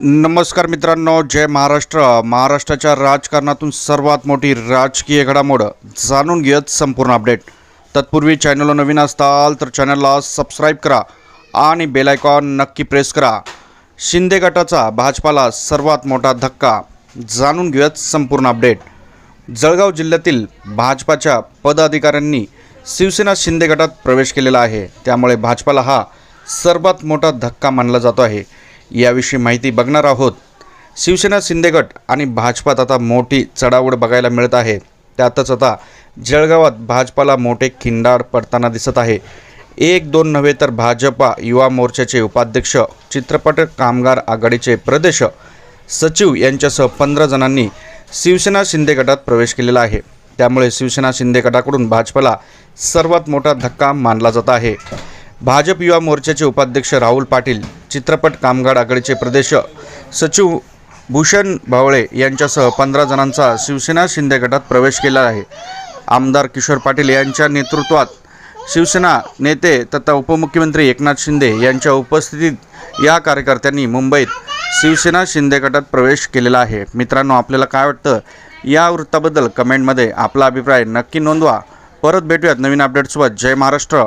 नमस्कार मित्रांनो, जय महाराष्ट्र। महाराष्ट्राच्या राजकारणातून सर्वात मोठी राजकीय घडामोड जाणून घेत संपूर्ण अपडेट। तत्पूर्वी चॅनलला नवीन असताल तर चॅनलला सबस्क्राईब करा आणि बेल आयकॉन नक्की प्रेस करा। शिंदे गटाचा भाजपाला सर्वात मोठा धक्का जाणून घेत संपूर्ण अपडेट। जळगाव जिल्ह्यातील भाजपाच्या पदाधिकाऱ्यांनी शिवसेना शिंदे गटात प्रवेश केलेला आहे, त्यामुळे भाजपाला हा सर्वात मोठा धक्का मानला जातो आहे। याविषयी माहिती बघणार आहोत। शिवसेना शिंदे गट आणि भाजपात आता मोठी चढाओढ बघायला मिळत आहे। त्यातच आता जळगावात भाजपाला मोठे खिंडार पडताना दिसत आहे। एक दोन नव्हे तर भाजपा युवा मोर्चाचे उपाध्यक्ष, चित्रपट कामगार आघाडीचे प्रदेश सचिव यांच्यासह 15 जणांनी शिवसेना शिंदे गटात प्रवेश केलेला आहे। त्यामुळे शिवसेना शिंदे गटाकडून भाजपाला सर्वात मोठा धक्का मानला जात आहे। भाजप युवा मोर्चाचे उपाध्यक्ष राहुल पाटील, चित्रपट कामगार आघाडीचे प्रदेश सचिव भूषण भावळे यांच्यासह 15 जणांचा शिवसेना शिंदे गटात प्रवेश केला आहे। आमदार किशोर पाटील यांच्या नेतृत्वात शिवसेना नेते तथा उपमुख्यमंत्री एकनाथ शिंदे यांच्या उपस्थितीत या कार्यकर्त्यांनी मुंबईत शिवसेना शिंदे गटात प्रवेश केलेला आहे। मित्रांनो, आपल्याला काय वाटतं या वृत्ताबद्दल कमेंटमध्ये आपला अभिप्राय नक्की नोंदवा। परत भेटूयात नवीन अपडेट्ससोबत। जय महाराष्ट्र।